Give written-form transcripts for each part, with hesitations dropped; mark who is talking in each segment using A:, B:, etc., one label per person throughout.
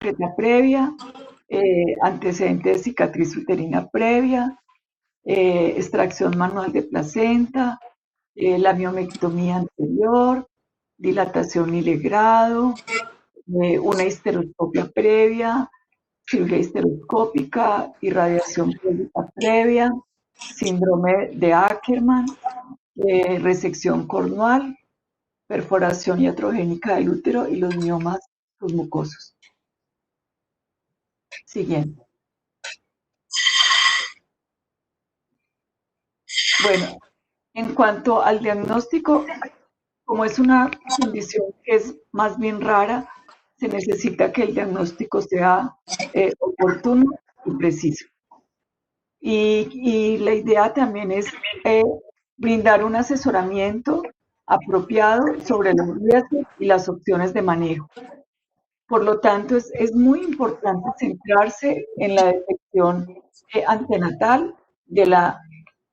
A: concreta previa, antecedente de cicatriz uterina previa, extracción manual de placenta, la miomectomía anterior, dilatación y legrado, una histeroscopia previa, cirugía histeroscópica, irradiación pélvica previa, síndrome de Ackermann, resección cornual, perforación iatrogénica del útero y los miomas submucosos. Siguiente. Bueno, en cuanto al diagnóstico, como es una condición que es más bien rara, se necesita que el diagnóstico sea oportuno y preciso. Y la idea también es brindar un asesoramiento apropiado sobre los riesgos y las opciones de manejo. Por lo tanto, es muy importante centrarse en la detección antenatal de la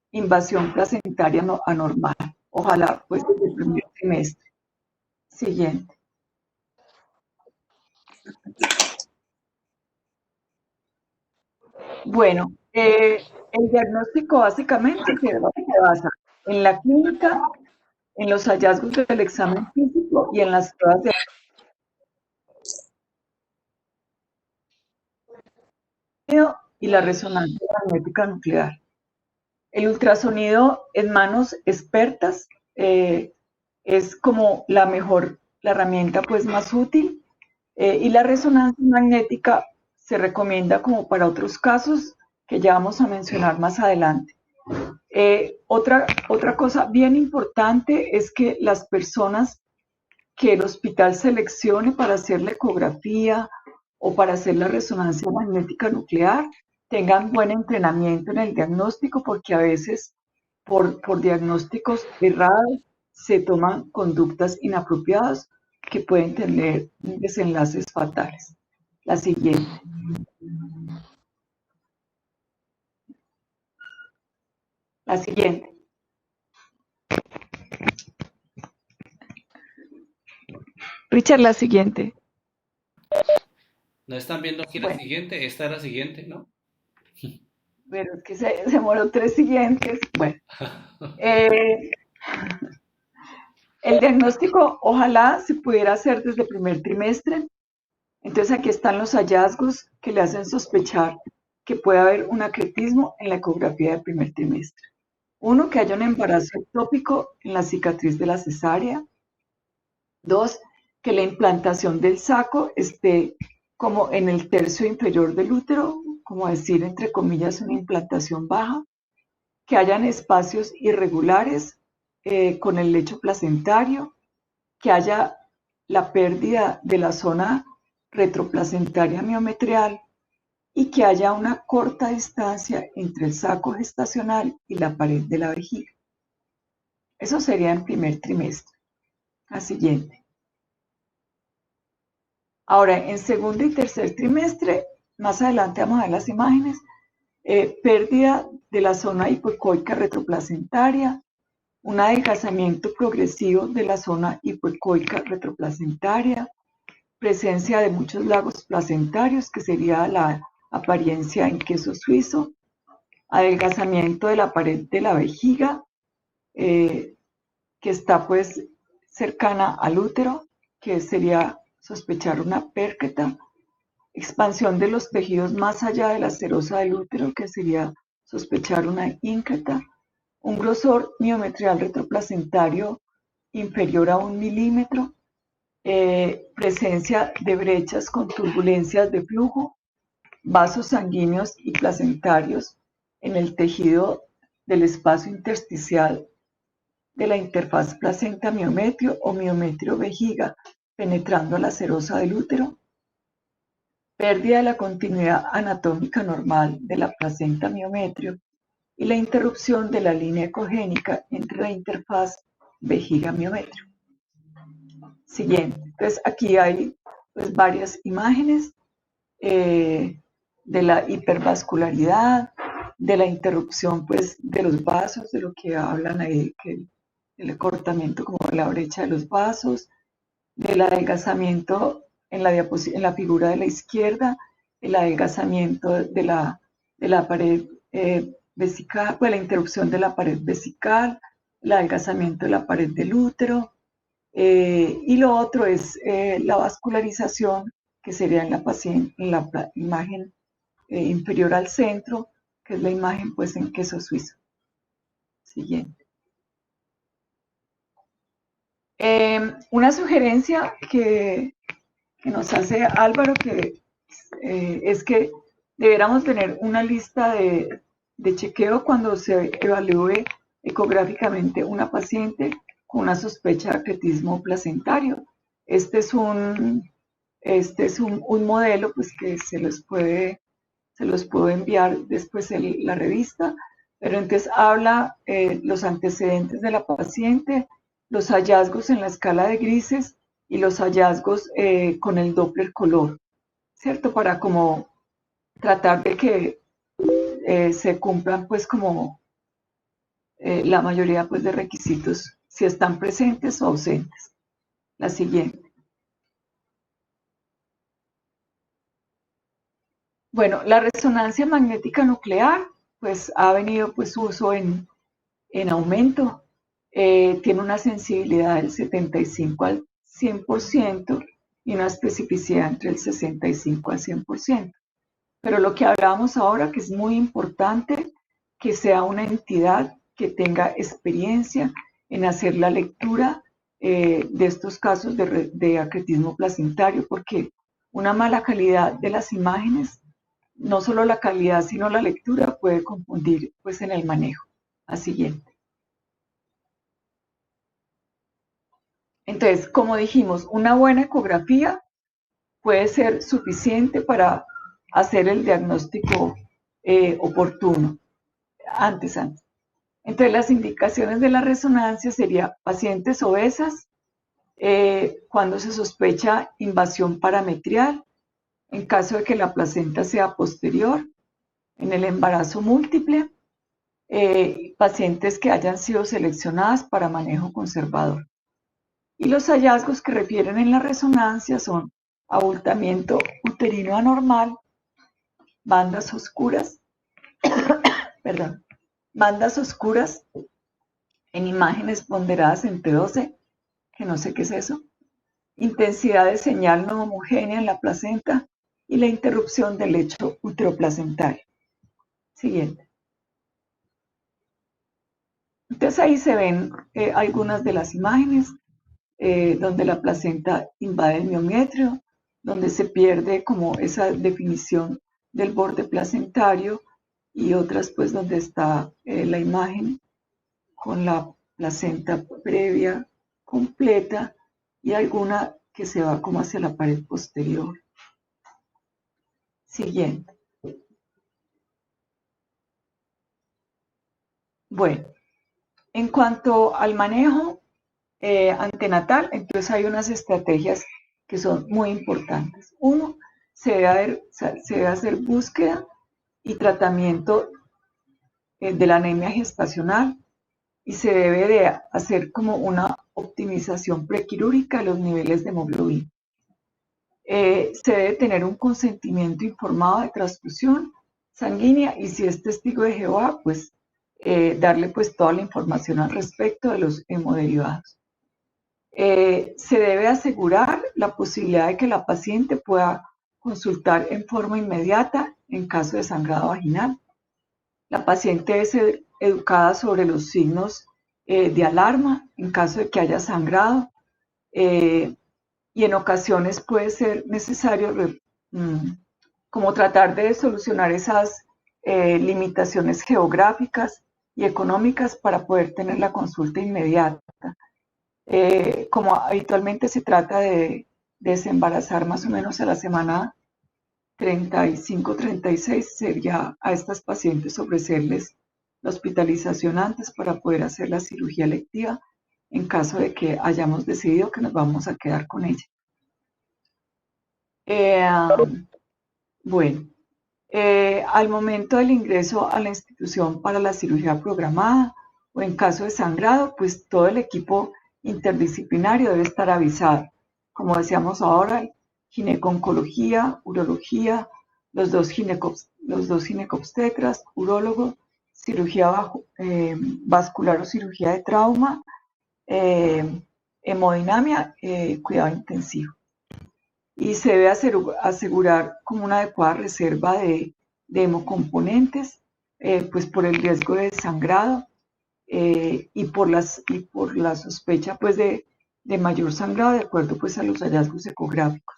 A: invasión placentaria anormal. Ojalá, pues, desde el primer trimestre. Siguiente. Bueno, el diagnóstico básicamente se basa en la clínica, en los hallazgos del examen físico y en las pruebas de sonido y la resonancia magnética nuclear. El ultrasonido en manos expertas es como la herramienta pues más útil, y la resonancia magnética se recomienda como para otros casos que ya vamos a mencionar más adelante. Otra cosa bien importante es que las personas que el hospital seleccione para hacer la ecografía o para hacer la resonancia magnética nuclear tengan buen entrenamiento en el diagnóstico, porque a veces por diagnósticos errados se toman conductas inapropiadas que pueden tener desenlaces fatales. La siguiente. La siguiente. Richard, la siguiente.
B: ¿No están viendo aquí la
A: Bueno,
B: siguiente? Esta es la siguiente, ¿no?
A: pero es que se demoró 3 siguientes. Bueno, eh, el diagnóstico ojalá se pudiera hacer desde el primer trimestre. Entonces aquí están los hallazgos que le hacen sospechar que puede haber un acretismo en la ecografía del primer trimestre. Uno, que haya un embarazo ectópico en la cicatriz de la cesárea. Dos, que la implantación del saco esté como en el tercio inferior del útero, como decir, entre comillas, una implantación baja. Que hayan espacios irregulares con el lecho placentario. Que haya la pérdida de la zona retroplacentaria miometrial y que haya una corta distancia entre el saco gestacional y la pared de la vejiga. Eso sería en primer trimestre. La siguiente. Ahora, en segundo y tercer trimestre, más adelante vamos a ver las imágenes, pérdida de la zona hipoecoica retroplacentaria, un adelgazamiento progresivo de la zona hipoecoica retroplacentaria, presencia de muchos lagos placentarios, que sería la apariencia en queso suizo, adelgazamiento de la pared de la vejiga, que está pues cercana al útero, que sería sospechar una pérqueta, expansión de los tejidos más allá de la serosa del útero, que sería sospechar una ínqueta, un grosor miometrial retroplacentario inferior a 1 milímetro, presencia de brechas con turbulencias de flujo, vasos sanguíneos y placentarios en el tejido del espacio intersticial de la interfaz placenta-miometrio o miometrio-vejiga, penetrando la serosa del útero, pérdida de la continuidad anatómica normal de la placenta-miometrio y la interrupción de la línea ecogénica entre la interfaz vejiga-miometrio. Siguiente. Entonces aquí hay pues varias imágenes de la hipervascularidad, de la interrupción pues de los vasos, de lo que hablan ahí, que el acortamiento como la brecha de los vasos, del adelgazamiento en la figura de la izquierda, el adelgazamiento de la pared vesical, pues la interrupción de la pared vesical, el adelgazamiento de la pared del útero, y lo otro es la vascularización, que sería en la imagen inferior al centro, que es la imagen pues en queso suizo. Siguiente. Una sugerencia que nos hace Álvaro es que deberíamos tener una lista de chequeo cuando se evalúe ecográficamente una paciente con una sospecha de acretismo placentario. Este es un modelo pues, que se los puedo enviar después en la revista, pero entonces habla los antecedentes de la paciente, los hallazgos en la escala de grises y los hallazgos con el Doppler color, ¿cierto? Para como tratar de que se cumplan pues como la mayoría pues de requisitos, si están presentes o ausentes. La siguiente. Bueno, la resonancia magnética nuclear pues ha venido pues su uso en aumento. Tiene una sensibilidad del 75 al 100% y una especificidad entre el 65 al 100%. Pero lo que hablábamos ahora, que es muy importante, que sea una entidad que tenga experiencia en hacer la lectura de estos casos de acretismo placentario, porque una mala calidad de las imágenes, no solo la calidad, sino la lectura puede confundir pues en el manejo. La siguiente. Entonces, como dijimos, una buena ecografía puede ser suficiente para hacer el diagnóstico oportuno. Antes. Entonces, las indicaciones de la resonancia serían pacientes obesas, cuando se sospecha invasión parametrial, en caso de que la placenta sea posterior, en el embarazo múltiple, pacientes que hayan sido seleccionadas para manejo conservador. Y los hallazgos que refieren en la resonancia son abultamiento uterino anormal, bandas oscuras, perdón, bandas oscuras en imágenes ponderadas en T12, que no sé qué es eso, intensidad de señal no homogénea en la placenta y la interrupción del lecho uteroplacentario. Siguiente. Entonces ahí se ven algunas de las imágenes donde la placenta invade el miometrio, donde se pierde como esa definición del borde placentario, y otras pues donde está la imagen con la placenta previa completa y alguna que se va como hacia la pared posterior. Siguiente. Bueno, en cuanto al manejo antenatal, entonces hay unas estrategias que son muy importantes. Uno, se debe hacer búsqueda y tratamiento de la anemia gestacional, y se debe de hacer como una optimización prequirúrgica de los niveles de hemoglobina. Se debe tener un consentimiento informado de transfusión sanguínea, y si es testigo de Jehová, pues darle pues toda la información al respecto de los hemoderivados. Se debe asegurar la posibilidad de que la paciente pueda consultar en forma inmediata en caso de sangrado vaginal. La paciente debe ser educada sobre los signos de alarma en caso de que haya sangrado, y en ocasiones puede ser necesario como tratar de solucionar esas limitaciones geográficas y económicas para poder tener la consulta inmediata. Como habitualmente se trata de desembarazar más o menos a la semana 35-36, sería a estas pacientes ofrecerles la hospitalización antes para poder hacer la cirugía electiva en caso de que hayamos decidido que nos vamos a quedar con ella. Bueno, al momento del ingreso a la institución para la cirugía programada o en caso de sangrado, pues todo el equipo interdisciplinario debe estar avisado. Como decíamos ahora, gineco-oncología, urología, los dos ginecobstetras, urólogo, cirugía vascular o cirugía de trauma, hemodinamia, cuidado intensivo. Y se debe asegurar como una adecuada reserva de hemocomponentes, pues por el riesgo de sangrado y por la sospecha pues de mayor sangrado de acuerdo pues a los hallazgos ecográficos.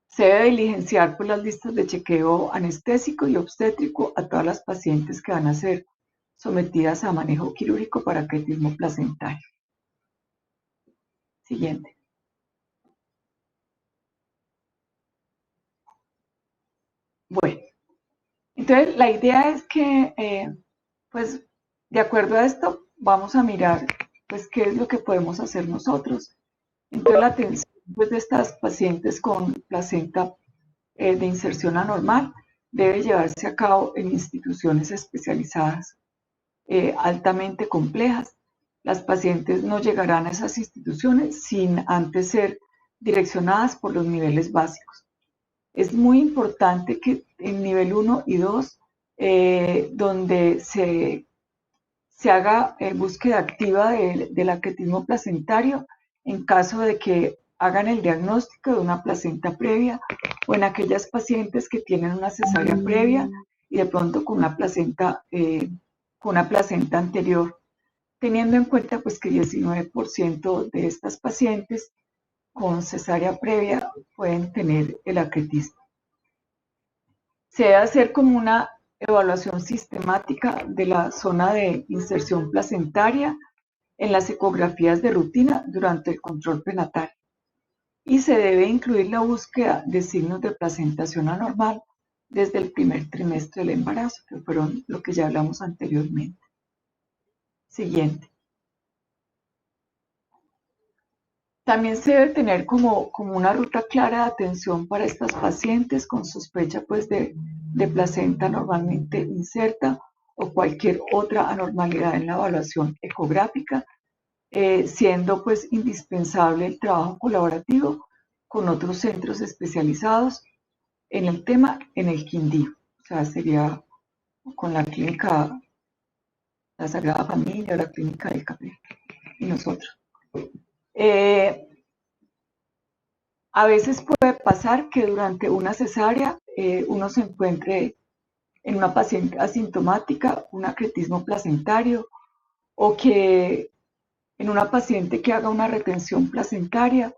A: Se debe diligenciar pues las listas de chequeo anestésico y obstétrico a todas las pacientes que van a ser sometidas a manejo quirúrgico para cateterismo placentario. Siguiente. Bueno, entonces la idea es que, pues, de acuerdo a esto, vamos a mirar, pues, qué es lo que podemos hacer nosotros. Entonces, la atención, pues, de estas pacientes con placenta de inserción anormal debe llevarse a cabo en instituciones especializadas, altamente complejas. Las pacientes no llegarán a esas instituciones sin antes ser direccionadas por los niveles básicos. Es muy importante que en nivel 1 y 2, donde se haga búsqueda activa del arquetismo placentario en caso de que hagan el diagnóstico de una placenta previa o en aquellas pacientes que tienen una cesárea previa y de pronto con una placenta anterior, teniendo en cuenta pues que 19% de estas pacientes con cesárea previa pueden tener el arquetismo. Se debe hacer como una evaluación sistemática de la zona de inserción placentaria en las ecografías de rutina durante el control prenatal y se debe incluir la búsqueda de signos de placentación anormal desde el primer trimestre del embarazo, que fueron lo que ya hablamos anteriormente. Siguiente. También se debe tener como una ruta clara de atención para estas pacientes con sospecha pues, de placenta normalmente inserta o cualquier otra anormalidad en la evaluación ecográfica, siendo pues indispensable el trabajo colaborativo con otros centros especializados en el tema en el Quindío. O sea, sería con la clínica La Sagrada Familia o la clínica del Café y nosotros. A veces puede pasar que durante una cesárea uno se encuentre en una paciente asintomática un acretismo placentario o que en una paciente que haga una retención placentaria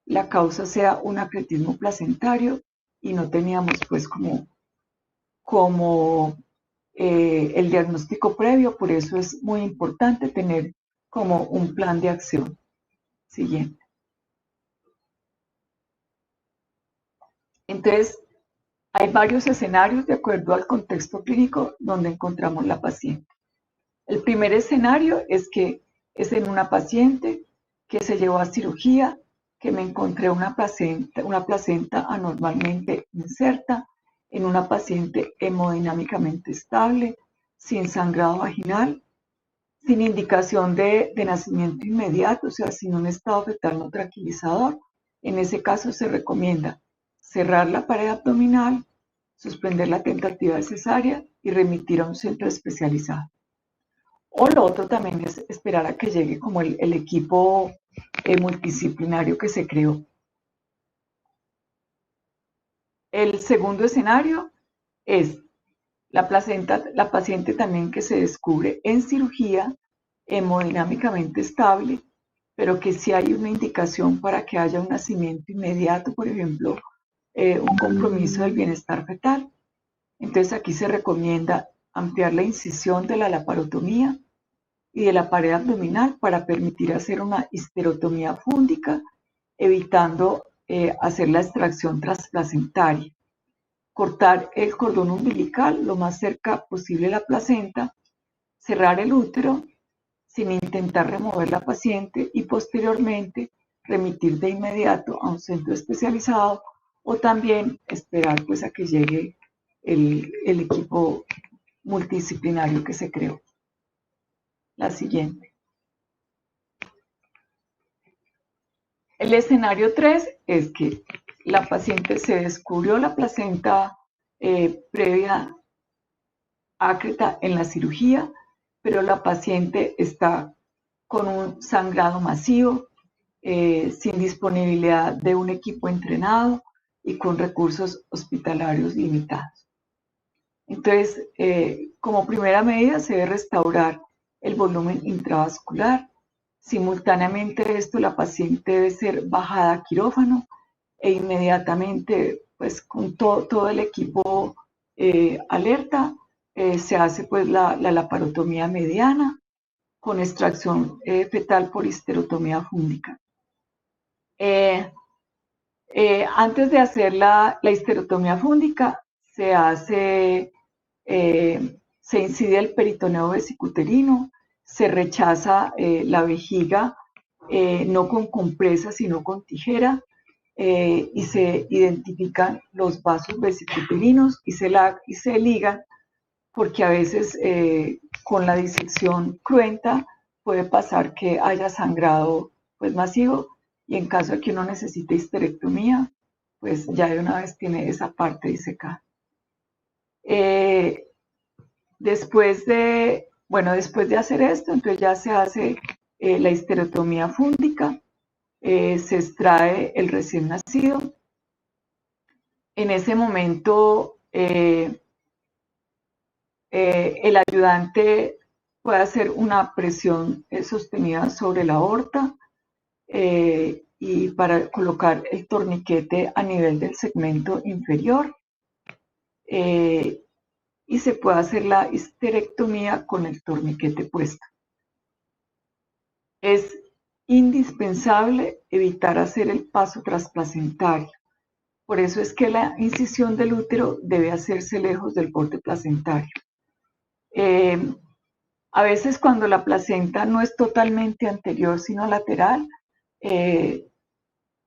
A: la causa sea un acretismo placentario y no teníamos pues como el diagnóstico previo, por eso es muy importante tener como un plan de acción. Siguiente. Entonces, hay varios escenarios de acuerdo al contexto clínico donde encontramos la paciente. El primer escenario es que es en una paciente que se llevó a cirugía, que me encontré una placenta anormalmente inserta, en una paciente hemodinámicamente estable, sin sangrado vaginal, sin indicación de nacimiento inmediato, o sea, sin un estado fetal no tranquilizador. En ese caso se recomienda cerrar la pared abdominal, suspender la tentativa de cesárea y remitir a un centro especializado. O lo otro también es esperar a que llegue como el equipo multidisciplinario que se creó. El segundo escenario es la paciente también que se descubre en cirugía hemodinámicamente estable, pero que sí hay una indicación para que haya un nacimiento inmediato, por ejemplo, un compromiso del bienestar fetal. Entonces aquí se recomienda ampliar la incisión de la laparotomía y de la pared abdominal para permitir hacer una histerotomía fúndica, evitando hacer la extracción transplacentaria. Cortar el cordón umbilical lo más cerca posible de la placenta, cerrar el útero sin intentar remover la paciente y posteriormente remitir de inmediato a un centro especializado o también esperar pues a que llegue el equipo multidisciplinario que se creó. La siguiente. El escenario 3 es que la paciente se descubrió la placenta previa ácreta en la cirugía, pero la paciente está con un sangrado masivo, sin disponibilidad de un equipo entrenado y con recursos hospitalarios limitados. Entonces, como primera medida se debe restaurar el volumen intravascular. Simultáneamente esto, la paciente debe ser bajada a quirófano e inmediatamente, pues con todo el equipo alerta, se hace pues la laparotomía mediana con extracción fetal por histerotomía fúngica. Antes de hacer la histerotomía fúngica, se incide el peritoneo vesicuterino, se rechaza la vejiga, no con compresa, sino con tijera, y se identifican los vasos vesicuterinos y se ligan, porque a veces con la disección cruenta puede pasar que haya sangrado pues masivo, y en caso de que uno necesite histerectomía, pues ya de una vez tiene esa parte disecada. Después de hacer esto, entonces ya se hace la histerotomía fúngica, se extrae el recién nacido. En ese momento, el ayudante puede hacer una presión sostenida sobre la aorta, y para colocar el torniquete a nivel del segmento inferior, y se puede hacer la histerectomía con el torniquete puesto. Es indispensable evitar hacer el paso transplacentario. Por eso es que la incisión del útero debe hacerse lejos del borde placentario. A veces cuando la placenta no es totalmente anterior, sino lateral,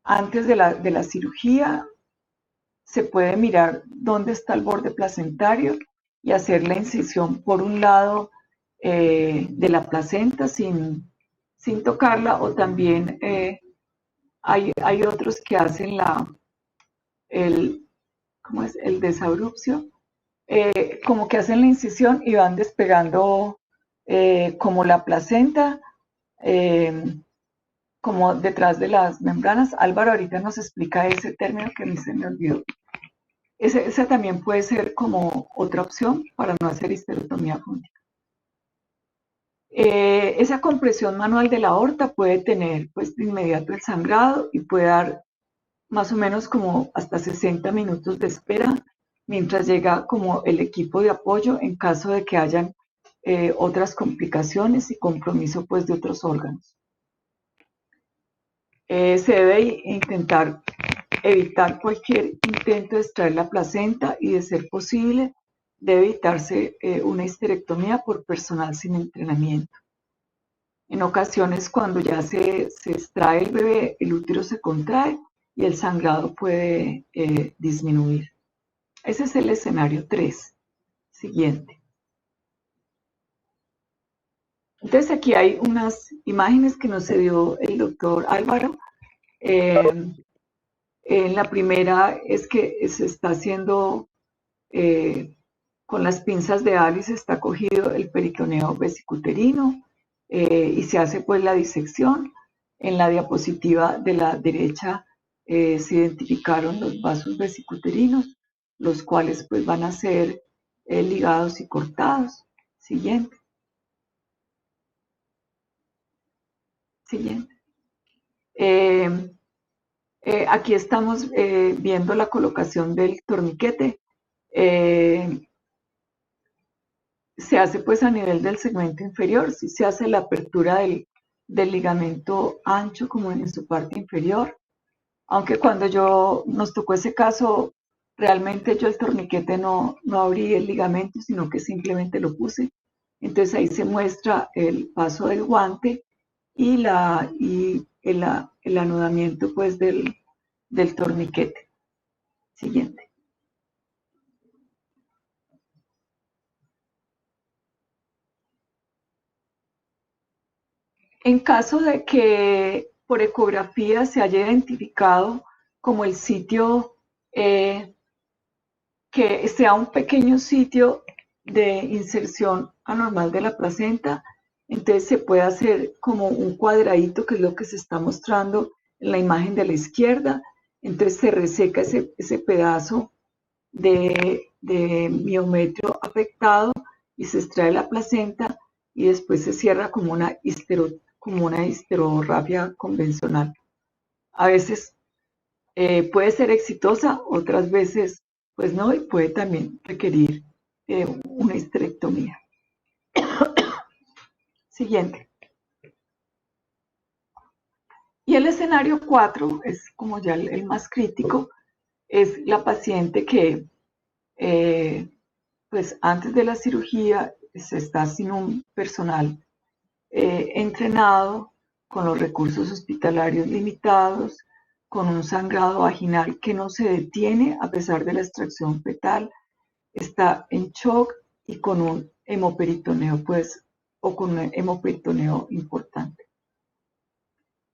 A: antes de la cirugía, se puede mirar dónde está el borde placentario y hacer la incisión por un lado de la placenta sin tocarla, o también hay otros que hacen el desabrupcio, como que hacen la incisión y van despegando como la placenta, como detrás de las membranas. Álvaro ahorita nos explica ese término que a mí se me olvidó. Esa también puede ser como otra opción para no hacer histerotomía fúngica. Esa compresión manual de la aorta puede tener pues de inmediato el sangrado y puede dar más o menos como hasta 60 minutos de espera mientras llega como el equipo de apoyo en caso de que hayan otras complicaciones y compromiso pues de otros órganos. Se debe intentar evitar cualquier intento de extraer la placenta, y de ser posible debe evitarse una histerectomía por personal sin entrenamiento. En ocasiones, cuando ya se extrae el bebé, el útero se contrae y el sangrado puede disminuir. Ese es el escenario 3. Siguiente. Entonces aquí hay unas imágenes que nos dio el doctor Álvaro. La primera es que se está haciendo con las pinzas de Alice, está cogido el peritoneo vesicuterino, y se hace pues la disección. En la diapositiva de la derecha se identificaron los vasos vesicuterinos, los cuales pues van a ser ligados y cortados. Siguiente. Siguiente. Aquí estamos viendo la colocación del torniquete. Se hace pues a nivel del segmento inferior, sí se hace la apertura del ligamento ancho como en su parte inferior, aunque cuando nos tocó ese caso, realmente yo el torniquete no abrí el ligamento, sino que simplemente lo puse. Entonces ahí se muestra el paso del guante y el anudamiento pues del torniquete. Siguiente. En caso de que por ecografía se haya identificado como el sitio que sea un pequeño sitio de inserción anormal de la placenta. Entonces se puede hacer como un cuadradito, que es lo que se está mostrando en la imagen de la izquierda. Entonces se reseca ese pedazo de miometrio afectado y se extrae la placenta y después se cierra como una histerografía convencional. A veces puede ser exitosa, otras veces pues no, y puede también requerir una histerectomía. Siguiente. Y el escenario 4 es como ya el más crítico, es la paciente que pues antes de la cirugía se está sin un personal entrenado, con los recursos hospitalarios limitados, con un sangrado vaginal que no se detiene a pesar de la extracción fetal, está en shock y con un hemoperitoneo, pues, o con un hemoperitoneo importante.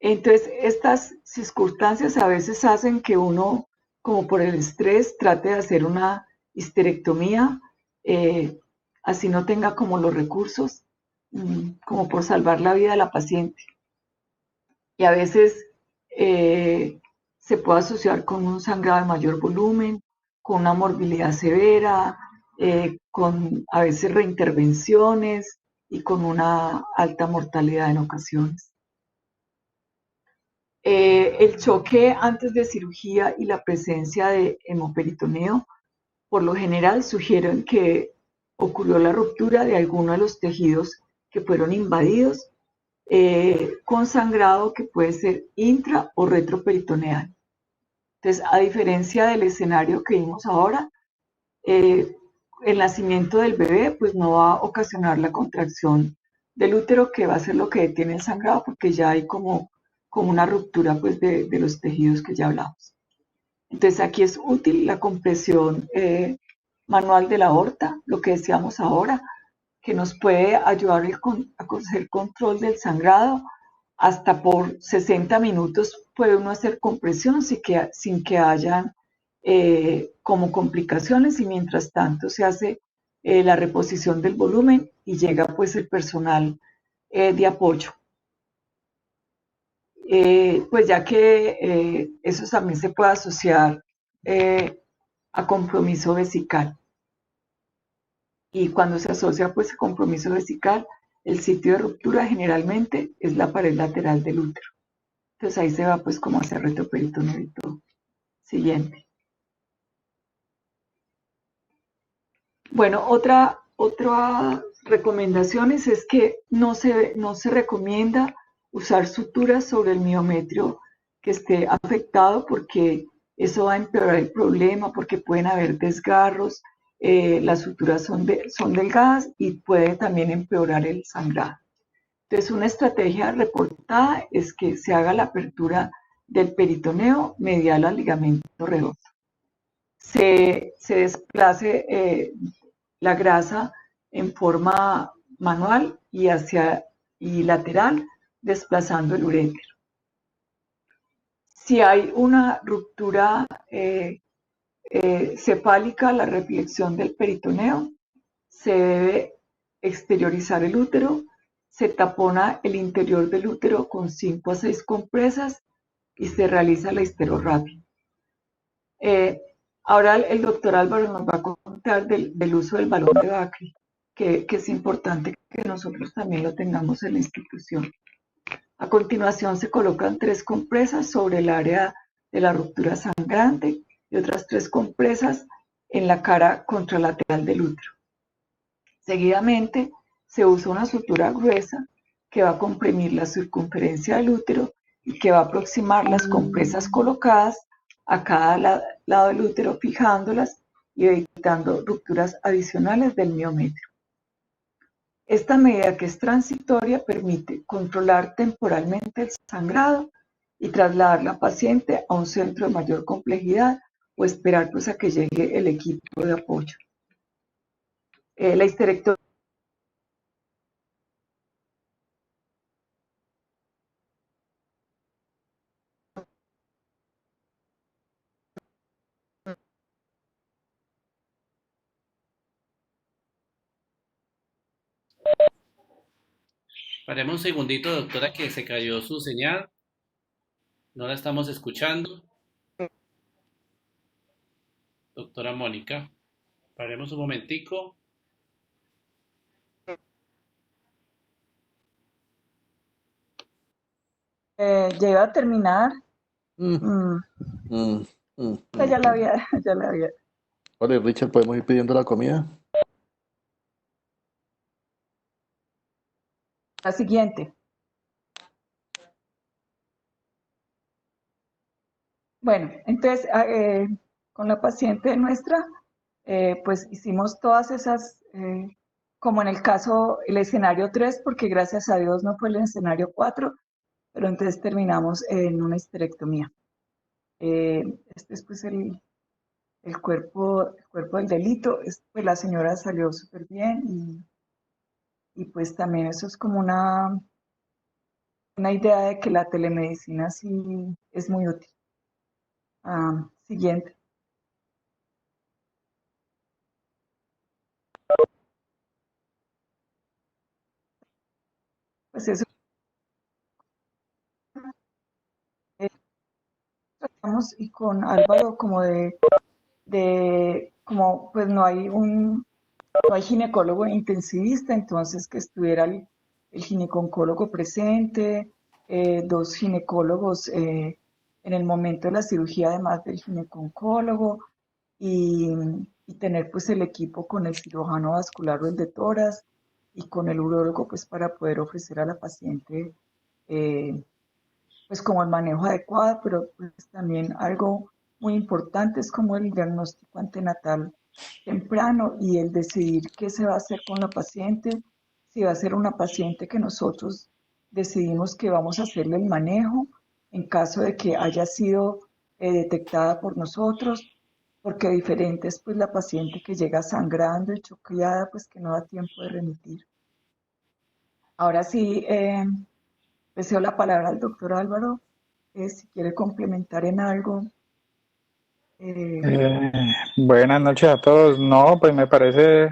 A: Entonces, estas circunstancias a veces hacen que uno, como por el estrés, trate de hacer una histerectomía, así no tenga como los recursos, como por salvar la vida de la paciente. Y a veces se puede asociar con un sangrado de mayor volumen, con una morbilidad severa, con a veces reintervenciones y con una alta mortalidad en ocasiones. El choque antes de cirugía y la presencia de hemoperitoneo por lo general sugieren que ocurrió la ruptura de alguno de los tejidos que fueron invadidos con sangrado que puede ser intra o retroperitoneal. Entonces, a diferencia del escenario que vimos ahora, el nacimiento del bebé pues no va a ocasionar la contracción del útero, que va a ser lo que detiene el sangrado, porque ya hay como una ruptura pues de los tejidos que ya hablamos. Entonces aquí es útil la compresión manual de la aorta, lo que decíamos ahora, que nos puede ayudar a hacer control del sangrado. Hasta por 60 minutos puede uno hacer compresión sin que hayan como complicaciones, y mientras tanto se hace la reposición del volumen y llega pues el personal de apoyo. Pues ya que eso también se puede asociar a compromiso vesical. Y cuando se asocia pues a compromiso vesical, el sitio de ruptura generalmente es la pared lateral del útero. Entonces ahí se va pues como hacia retroperitoneo y todo. Siguiente. Bueno, otra recomendaciones es que no se recomienda usar suturas sobre el miometrio que esté afectado, porque eso va a empeorar el problema, porque pueden haber desgarros, las suturas son delgadas y puede también empeorar el sangrado. Entonces, una estrategia reportada es que se haga la apertura del peritoneo medial al ligamento redondo. Se desplace la grasa en forma manual y lateral, desplazando el urétero. Si hay una ruptura cefálica, la reflexión del peritoneo, se debe exteriorizar el útero, se tapona el interior del útero con 5 a 6 compresas y se realiza la histerorrapia. Ahora el doctor Álvaro nos va a contar del uso del balón de Bakri, que es importante que nosotros también lo tengamos en la institución. A continuación se colocan 3 compresas sobre el área de la ruptura sangrante y otras 3 compresas en la cara contralateral del útero. Seguidamente se usa una sutura gruesa que va a comprimir la circunferencia del útero y que va a aproximar las compresas colocadas a cada lado del útero, fijándolas y evitando rupturas adicionales del miometrio. Esta medida, que es transitoria, permite controlar temporalmente el sangrado y trasladar a la paciente a un centro de mayor complejidad o esperar pues a que llegue el equipo de apoyo. La histerectomía
B: Paremos un segundito, doctora, que se cayó su señal. No la estamos escuchando. Doctora Mónica, paremos un momentico.
A: Ya iba a terminar.
C: Mm,
A: Mm,
C: mm, mm,
A: esta ya la
C: mm.
A: había, ya la había.
C: Vale, Richard, ¿podemos ir pidiendo la comida?
A: La siguiente. Bueno, entonces, con la paciente nuestra, pues hicimos todas esas, como en el caso, el escenario 3, porque gracias a Dios no fue el escenario 4, pero entonces terminamos en una histerectomía. Este es pues el cuerpo del delito. Pues la señora salió súper bien y pues también eso es como una idea de que la telemedicina sí es muy útil. Siguiente. Pues eso, tratamos y con Álvaro como como pues no hay ginecólogo intensivista, entonces que estuviera el gineconcólogo presente, dos ginecólogos en el momento de la cirugía, además del gineconcólogo, y, y tener pues el equipo con el cirujano vascular o el de toras y con el urólogo pues para poder ofrecer a la paciente eh, pues como el manejo adecuado, pero pues también algo muy importante es como el diagnóstico antenatal temprano y el decidir qué se va a hacer con la paciente, si va a ser una paciente que nosotros decidimos que vamos a hacerle el manejo en caso de que haya sido detectada por nosotros, porque diferente es pues la paciente que llega sangrando y choqueada, pues que no da tiempo de remitir. Ahora sí, le cedo la palabra al doctor Álvaro, si quiere complementar en algo. eh,
D: Eh, Buenas noches a todos. No, pues me parece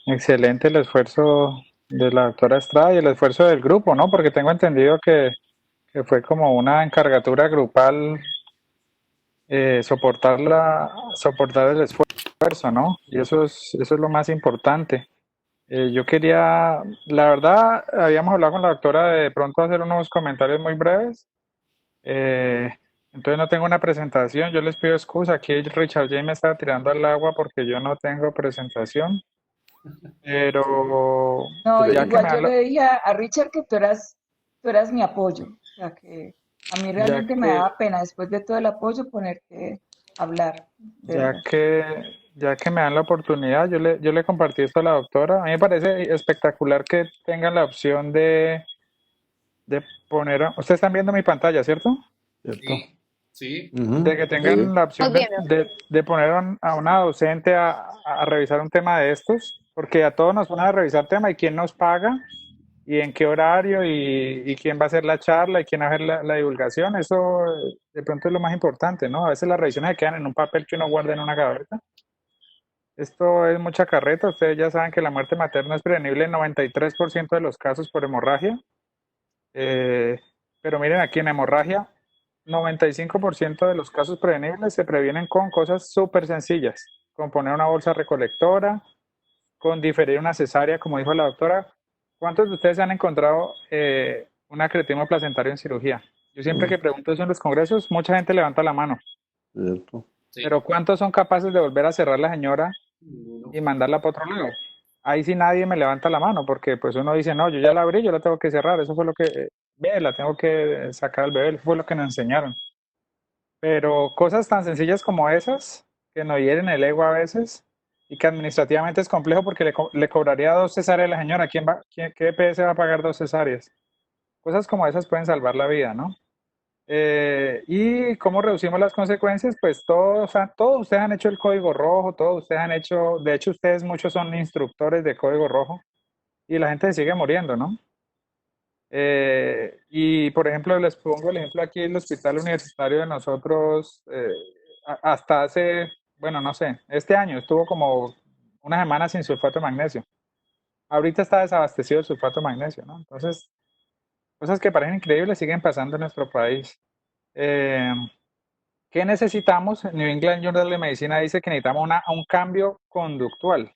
D: excelente el esfuerzo de la doctora Estrada y el esfuerzo del grupo, ¿no? Porque tengo entendido que fue como una encargatura grupal, soportar el esfuerzo, ¿no? Y eso es lo más importante. Yo quería, la verdad, habíamos hablado con la doctora de pronto hacer unos comentarios muy breves. Eh, entonces no tengo una presentación, yo les pido excusa. Aquí Richard J me está tirando al agua porque yo no tengo presentación, pero
A: no,
D: ya que
A: igual
D: me
A: yo
D: dan la,
A: le dije a Richard que tú eras mi apoyo. O sea, que a mí
D: ya
A: realmente me
D: que,
A: daba pena, después de todo el apoyo, ponerte a hablar, de
D: ya
A: verdad.
D: que, ya que me dan la oportunidad, yo le compartí esto a la doctora. A mí me parece espectacular que tengan la opción de poner, ustedes están viendo mi pantalla, ¿cierto?
C: ¿Cierto?
B: Sí, sí.
D: De
C: Ujú,
D: que
C: sí.
D: tengan la opción
E: Estamos viendo.
D: de poner a una docente a revisar un tema de estos, porque a todos nos van a revisar tema y quién nos paga y en qué horario y quién va a hacer la charla y quién va a hacer la divulgación. Eso de pronto es lo más importante, ¿no? A veces las revisiones se quedan en un papel que uno guarda en una gaveta. Esto es mucha carreta. Ustedes ya saben que la muerte materna es prevenible en 93% de los casos por hemorragia. Eh, pero miren aquí en hemorragia, 95% de los casos prevenibles se previenen con cosas súper sencillas, con poner una bolsa recolectora, con diferir una cesárea, como dijo la doctora. ¿Cuántos de ustedes han encontrado un acretismo placentario en cirugía? Yo siempre
C: Mm,
D: que pregunto eso en los congresos, mucha gente levanta la mano,
C: ¿cierto?
B: Sí.
D: pero ¿cuántos son capaces de volver a cerrar la señora
B: Ninguno.
D: y mandarla para otro lado? Ahí sí nadie me levanta la mano, porque pues uno dice, no, yo ya la abrí, yo la tengo que cerrar, eso fue lo que, ve, la tengo que sacar al bebé, eso fue lo que nos enseñaron. Pero cosas tan sencillas como esas, que nos hieren el ego a veces, y que administrativamente es complejo porque le cobraría 2 cesáreas a la señora, ¿qué EPS va a pagar 2 cesáreas? Cosas como esas pueden salvar la vida, ¿no? ¿Y cómo reducimos las consecuencias? Pues todos ustedes han hecho el código rojo, todos ustedes han hecho, de hecho ustedes muchos son instructores de código rojo y la gente se sigue muriendo, ¿no? Y por ejemplo, les pongo el ejemplo aquí, el hospital universitario de nosotros, hasta hace, bueno, no sé, este año estuvo como una semana sin sulfato de magnesio. ahorita está desabastecido el sulfato de magnesio, ¿no? Entonces, cosas que parecen increíbles siguen pasando en nuestro país. Eh, ¿Qué necesitamos? New England Journal de Medicina dice que necesitamos un cambio conductual.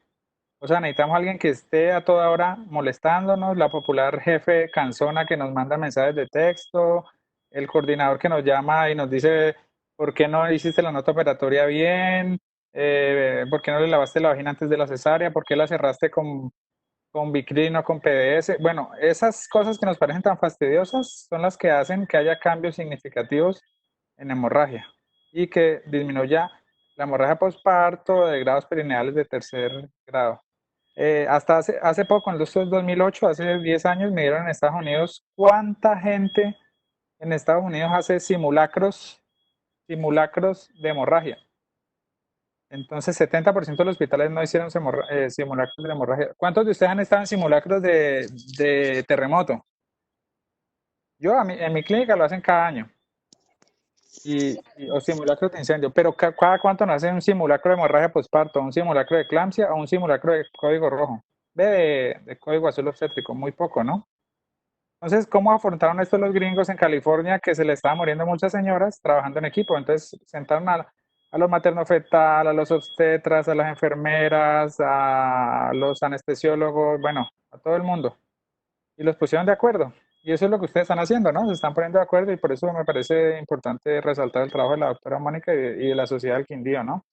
D: O sea, necesitamos a alguien que esté a toda hora molestándonos, la popular jefe cansona que nos manda mensajes de texto, el coordinador que nos llama y nos dice, ¿por qué no hiciste la nota operatoria bien? ¿Por qué no le lavaste la vagina antes de la cesárea? ¿Por qué la cerraste con Vicrin o con PDS? Bueno, esas cosas que nos parecen tan fastidiosas son las que hacen que haya cambios significativos en hemorragia y que disminuya la hemorragia postparto de grados perineales de tercer grado. Hasta hace poco, en los 2008, hace 10 años, me dieron en Estados Unidos cuánta gente en Estados Unidos hace simulacros de hemorragia. Entonces, 70% de los hospitales no hicieron simulacros de hemorragia. ¿Cuántos de ustedes han estado en simulacros de terremoto? Yo, en mi clínica lo hacen cada año. O simulacros de incendio, pero cada cuánto nos hacen un simulacro de hemorragia postparto, un simulacro de eclampsia o un simulacro de código rojo. De código azul obstétrico, muy poco, ¿no? Entonces, ¿cómo afrontaron esto los gringos en California que se le estaban muriendo muchas señoras trabajando en equipo? Entonces, sentaron a los materno-fetal, a los obstetras, a las enfermeras, a los anestesiólogos, bueno, a todo el mundo. Y los pusieron de acuerdo. Y eso es lo que ustedes están haciendo, ¿no? Se están poniendo de acuerdo y por eso me parece importante resaltar el trabajo de la doctora Mónica y de la Sociedad del Quindío, ¿no?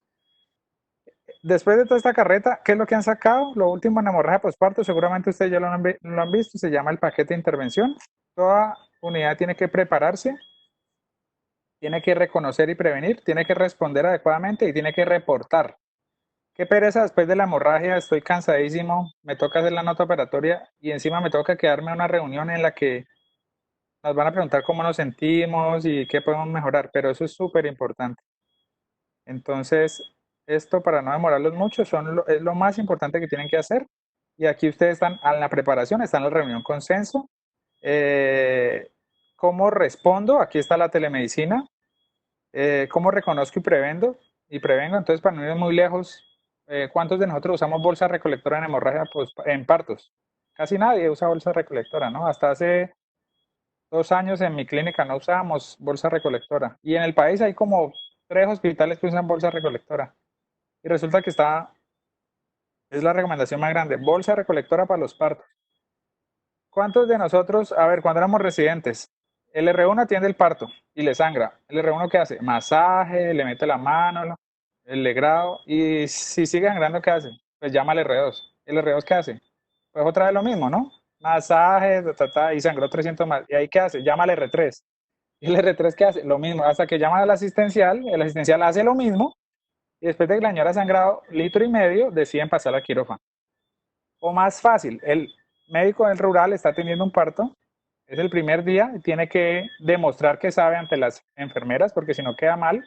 D: Después de toda esta carreta, ¿qué es lo que han sacado? Lo último en hemorragia postparto, seguramente ustedes ya lo han visto, se llama el paquete de intervención. Toda unidad tiene que prepararse, tiene que reconocer y prevenir, tiene que responder adecuadamente y tiene que reportar. Qué pereza después de la hemorragia, estoy cansadísimo, me toca hacer la nota operatoria y encima me toca quedarme a una reunión en la que nos van a preguntar cómo nos sentimos y qué podemos mejorar, pero eso es súper importante. Entonces, esto para no demorarlos mucho es lo más importante que tienen que hacer. Y aquí ustedes están en la preparación, están en la reunión consenso. ¿Cómo respondo? Aquí está la telemedicina. ¿Cómo reconozco y prevengo? Entonces, para no ir muy lejos, ¿cuántos de nosotros usamos bolsa recolectora en hemorragia en partos? Casi nadie usa bolsa recolectora, ¿no? Hasta hace 2 años en mi clínica no usábamos bolsa recolectora. Y en el país hay como 3 hospitales que usan bolsa recolectora. Y resulta que es la recomendación más grande, bolsa recolectora para los partos. ¿Cuántos de nosotros, a ver, cuando éramos residentes, el R1 atiende el parto y le sangra? ¿El R1 qué hace? Masaje, le mete la mano, el legrado, y si sigue sangrando, ¿qué hace? Pues llama al R2. ¿El R2 qué hace? Pues otra vez lo mismo, ¿no? Masaje, y sangró 300 más. ¿Y ahí qué hace? Llama al R3. ¿Y el R3 qué hace? Lo mismo, hasta que llama al asistencial, el asistencial hace lo mismo, y después de que la señora ha sangrado 1,5 litros, deciden pasar al quirófano. O más fácil, el médico del rural está teniendo un parto, es el primer día, y tiene que demostrar que sabe ante las enfermeras, porque si no queda mal.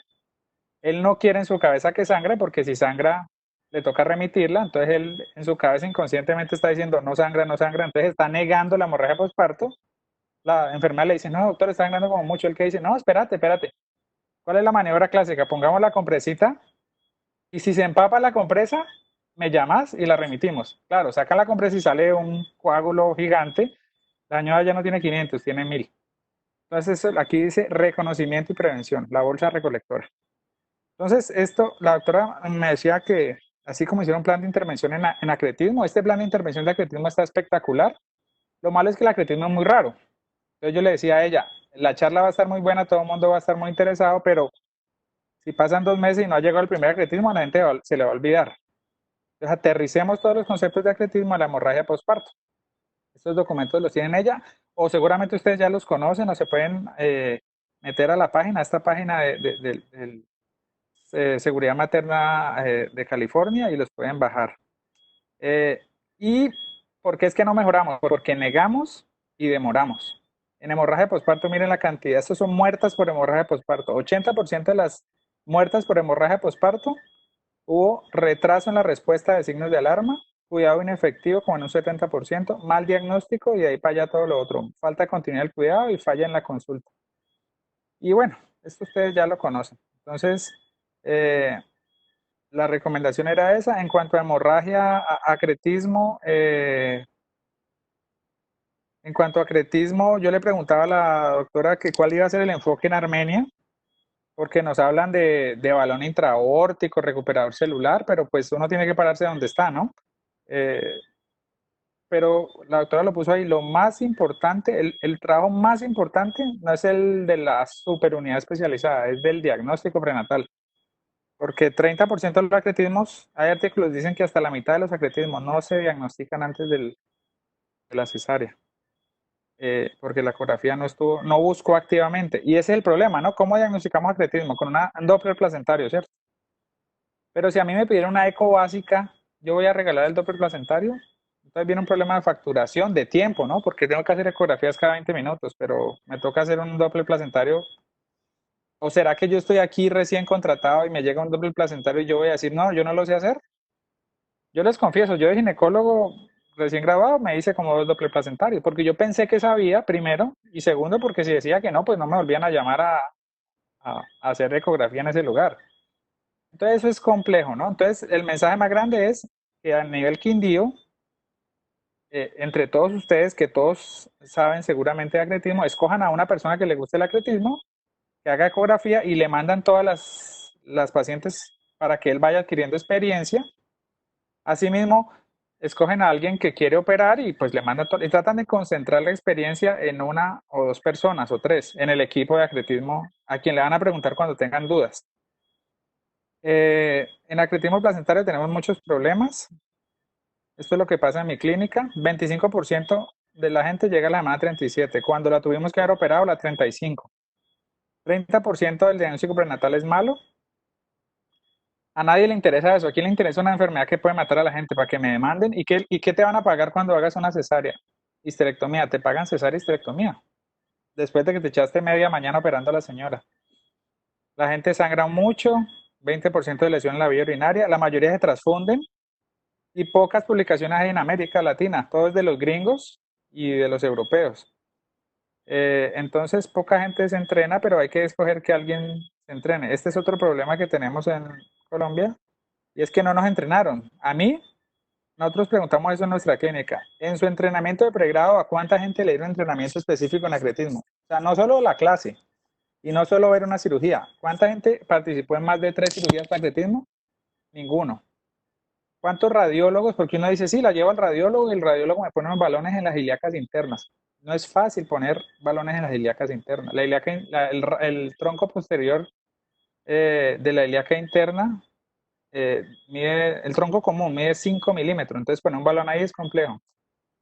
D: Él no quiere en su cabeza que sangre, porque si sangra le toca remitirla, entonces él en su cabeza inconscientemente está diciendo no sangra, no sangra, entonces está negando la hemorragia postparto. La enfermera le dice, no, doctor, está sangrando como mucho. El que dice, no, espérate. ¿Cuál es la maniobra clásica? Pongamos la compresita y si se empapa la compresa, me llamas y la remitimos. Claro, saca la compresa y sale un coágulo gigante. La señora ya no tiene 500, tiene 1,000. Entonces, aquí dice reconocimiento y prevención, la bolsa recolectora. Entonces, la doctora me decía que, así como hicieron un plan de intervención en acretismo, este plan de intervención de acretismo está espectacular. Lo malo es que el acretismo es muy raro. Entonces yo le decía a ella, la charla va a estar muy buena, todo el mundo va a estar muy interesado, pero si pasan 2 meses y no ha llegado el primer acretismo, a la gente se le va a olvidar. Entonces aterricemos todos los conceptos de acretismo a la hemorragia postparto. Estos documentos los tienen ella, o seguramente ustedes ya los conocen, o se pueden meter a la página, a esta página de Seguridad Materna de California, y los pueden bajar. ¿Y por qué es que no mejoramos? Porque negamos y demoramos. En hemorragia postparto, miren la cantidad, estos son muertas por hemorragia postparto. 80% de las muertas por hemorragia postparto hubo retraso en la respuesta de signos de alarma, cuidado inefectivo como en un 70%, mal diagnóstico y de ahí para allá todo lo otro. Falta de continuidad del cuidado y falla en la consulta. Y bueno, esto ustedes ya lo conocen. Entonces, la recomendación era esa. En cuanto a hemorragia, acretismo, en cuanto a acretismo, yo le preguntaba a la doctora que cuál iba a ser el enfoque en Armenia, porque nos hablan de balón intraórtico, recuperador celular, pero pues uno tiene que pararse donde está, ¿no? Eh, pero la doctora lo puso ahí, lo más importante, el trabajo más importante no es el de la superunidad especializada, es del diagnóstico prenatal, porque 30% de los acretismos, hay artículos que dicen que hasta la mitad de los acretismos no se diagnostican antes de la cesárea, porque la ecografía no buscó activamente, y ese es el problema, ¿no? ¿Cómo diagnosticamos acretismo? Con un Doppler placentario, ¿cierto? Pero si a mí me pidieron una eco básica, yo voy a regalar el Doppler placentario. Entonces viene un problema de facturación, de tiempo, ¿no? Porque tengo que hacer ecografías cada 20 minutos, pero me toca hacer un Doppler placentario. ¿O será que yo estoy aquí recién contratado y me llega un Doppler placentario y yo voy a decir, no, yo no lo sé hacer? Yo les confieso, yo de ginecólogo recién graduado me hice como 2 Doppler placentarios, porque yo pensé que sabía, primero, y segundo, porque si decía que no, pues no me volvían a llamar a hacer ecografía en ese lugar. Entonces eso es complejo, ¿no? Entonces el mensaje más grande es que a nivel Quindío, entre todos ustedes, que todos saben seguramente de acretismo, escojan a una persona que le guste el acretismo, que haga ecografía y le mandan todas las pacientes para que él vaya adquiriendo experiencia. Asimismo, escogen a alguien que quiere operar y pues le mandan y tratan de concentrar la experiencia en una o dos personas o tres en el equipo de acretismo a quien le van a preguntar cuando tengan dudas. En acretismo placentario tenemos muchos problemas. Esto es lo que pasa en mi clínica. 25% de la gente llega a la semana 37, cuando la tuvimos que haber operado la 35. 30% del diagnóstico prenatal es malo. A nadie le interesa eso. ¿A quién le interesa una enfermedad que puede matar a la gente para que me demanden? ¿Y qué te van a pagar cuando hagas una cesárea? Histerectomía. Te pagan cesárea y histerectomía. Después de que te echaste media mañana operando a la señora. La gente sangra mucho. 20% de lesión en la vía urinaria. La mayoría se transfunden. Y pocas publicaciones hay en América Latina. Todo es de los gringos y de los europeos. Entonces, poca gente se entrena, pero hay que escoger que alguien se entrene. Este es otro problema que tenemos en Colombia, y es que no nos entrenaron. A mí, nosotros preguntamos eso en nuestra clínica. En su entrenamiento de pregrado, ¿a cuánta gente le dieron entrenamiento específico en acretismo? O sea, no solo la clase, y no solo ver una cirugía. ¿Cuánta gente participó en más de 3 cirugías para acretismo? Ninguno. ¿Cuántos radiólogos? Porque uno dice, sí, la llevo al radiólogo y el radiólogo me pone unos balones en las ilíacas internas. No es fácil poner balones en las ilíacas internas. El tronco posterior de la ilíaca interna, el tronco común mide 5 milímetros, entonces poner un balón ahí es complejo.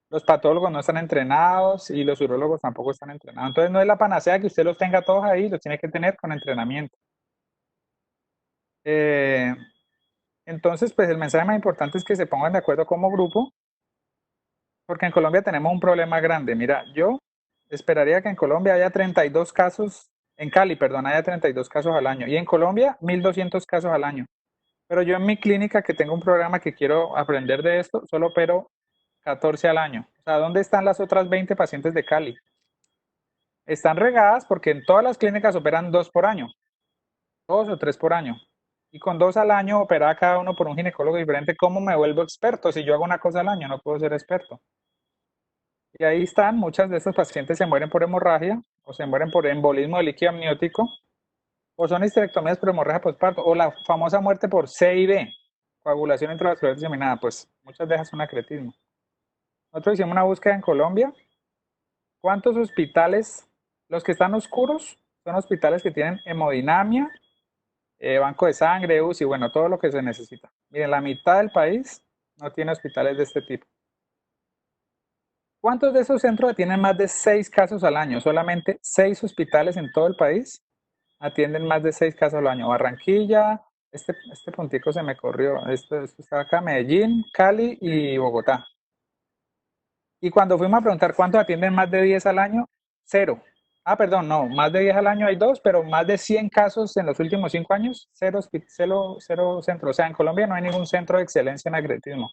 D: Los patólogos no están entrenados y los urólogos tampoco están entrenados. Entonces no es la panacea que usted los tenga todos ahí, los tiene que tener con entrenamiento. Entonces, pues el mensaje más importante es que se pongan de acuerdo como grupo, porque en Colombia tenemos un problema grande. Mira, yo esperaría que en Colombia haya 32 casos, en Cali, perdón, haya 32 casos al año, y en Colombia 1.200 casos al año. Pero yo en mi clínica, que tengo un programa que quiero aprender de esto, solo opero 14 al año. O sea, ¿dónde están las otras 20 pacientes de Cali? Están regadas porque en todas las clínicas operan 2 por año, 2 o 3 por año. Y con 2 al año operada cada uno por un ginecólogo diferente, ¿cómo me vuelvo experto? Si yo hago una cosa al año, no puedo ser experto. Y ahí están, muchas de estas pacientes se mueren por hemorragia o se mueren por embolismo de líquido amniótico o son histerectomías por hemorragia postparto o la famosa muerte por CID, coagulación intravascular diseminada, pues muchas de esas son acretismo. Nosotros hicimos una búsqueda en Colombia. ¿Cuántos hospitales, los que están oscuros, son hospitales que tienen hemodinamia, banco de sangre, UCI, bueno, todo lo que se necesita? Miren, la mitad del país no tiene hospitales de este tipo. ¿Cuántos de esos centros atienden más de 6 casos al año? Solamente 6 hospitales en todo el país atienden más de 6 casos al año. Barranquilla, este puntico se me corrió, esto está acá, Medellín, Cali y Bogotá. Y cuando fuimos a preguntar cuántos atienden más de 10 al año, 0. Ah, perdón, no, más de 10 al año hay 2, pero más de 100 casos en los últimos 5 años, 0 centros. O sea, en Colombia no hay ningún centro de excelencia en agretismo.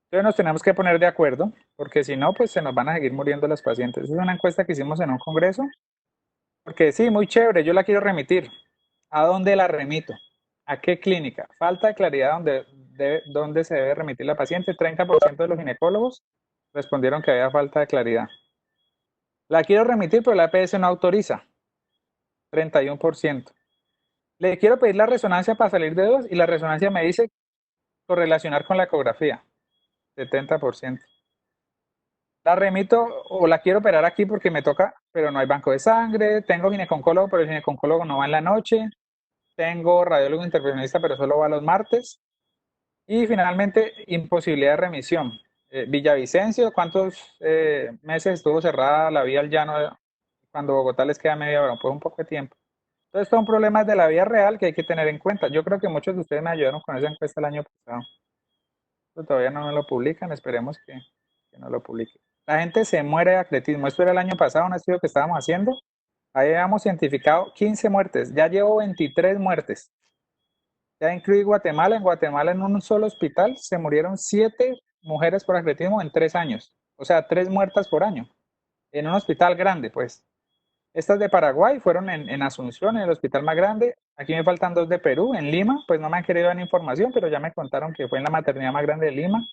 D: Entonces nos tenemos que poner de acuerdo, porque si no, pues se nos van a seguir muriendo las pacientes. Es una encuesta que hicimos en un congreso, porque sí, muy chévere, yo la quiero remitir. ¿A dónde la remito? ¿A qué clínica? Falta de claridad dónde se debe remitir la paciente. 30% de los ginecólogos respondieron que había falta de claridad. La quiero remitir, pero la EPS no autoriza. 31%. Le quiero pedir la resonancia para salir de dudas y la resonancia me dice correlacionar con la ecografía. 70%. La remito o la quiero operar aquí porque me toca, pero no hay banco de sangre. Tengo gineconcólogo, pero el gineconcólogo no va en la noche. Tengo radiólogo intervencionista, pero solo va los martes. Y finalmente, imposibilidad de remisión. Villavicencio, ¿cuántos meses estuvo cerrada la vía al llano cuando Bogotá les queda media hora? Pues un poco de tiempo. Entonces, son problemas de la vida real que hay que tener en cuenta. Yo creo que muchos de ustedes me ayudaron con esa encuesta el año pasado. Pero todavía no me lo publican, esperemos que no lo publiquen. La gente se muere de acretismo. Esto era el año pasado, un estudio que estábamos haciendo. Ahí habíamos identificado 15 muertes. Ya llevo 23 muertes. Ya incluí Guatemala. En Guatemala, en un solo hospital, se murieron 7 mujeres por acretismo en 3 años. O sea, 3 muertas por año. En un hospital grande, pues. Estas de Paraguay fueron en Asunción, en el hospital más grande. Aquí me faltan 2 de Perú, en Lima. Pues no me han querido dar información, pero ya me contaron que fue en la maternidad más grande de Lima.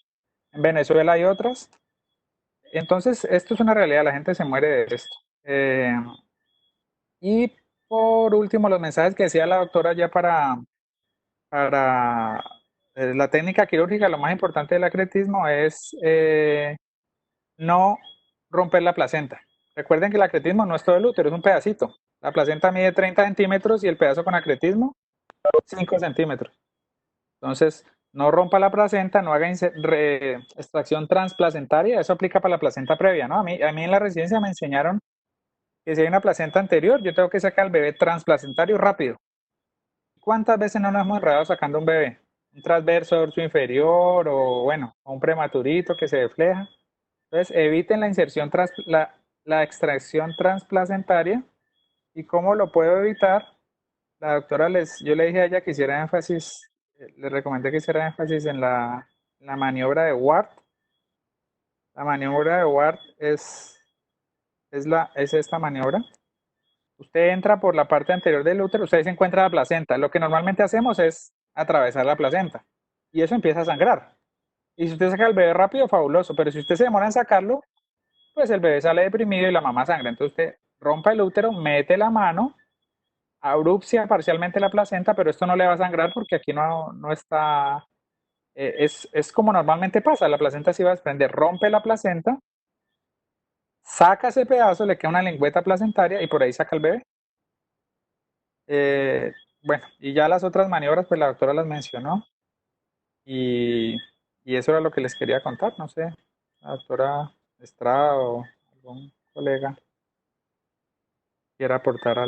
D: En Venezuela hay otras. Entonces, esto es una realidad, la gente se muere de esto. Y por último, los mensajes que decía la doctora ya para la técnica quirúrgica, lo más importante del acretismo es no romper la placenta. Recuerden que el acretismo no es todo el útero, es un pedacito. La placenta mide 30 centímetros y el pedazo con acretismo 5 centímetros. Entonces, no rompa la placenta, no haga extracción transplacentaria, eso aplica para la placenta previa, ¿no? A mí en la residencia me enseñaron que si hay una placenta anterior, yo tengo que sacar al bebé transplacentario rápido. ¿Cuántas veces no nos hemos enredado sacando un bebé? Un transverso dorso inferior o, bueno, un prematurito que se defleja. Entonces, eviten la inserción, la extracción transplacentaria. ¿Y cómo lo puedo evitar? La doctora yo le dije a ella que hiciera énfasis, le recomendé que hiciera énfasis en la maniobra de Ward. La maniobra de Ward es esta maniobra. Usted entra por la parte anterior del útero, usted se encuentra la placenta. Lo que normalmente hacemos es atravesar la placenta y eso empieza a sangrar. Y si usted saca el bebé rápido, fabuloso, pero si usted se demora en sacarlo, pues el bebé sale deprimido y la mamá sangra. Entonces usted rompa el útero, mete la mano, abrupcia parcialmente la placenta, pero esto no le va a sangrar porque aquí no está, es como normalmente pasa, la placenta se va a desprender, rompe la placenta, saca ese pedazo, le queda una lengüeta placentaria y por ahí saca el bebé. Bueno, y ya las otras maniobras, pues la doctora las mencionó y eso era lo que les quería contar, no sé, la doctora Estrada o algún colega quiera aportar algo.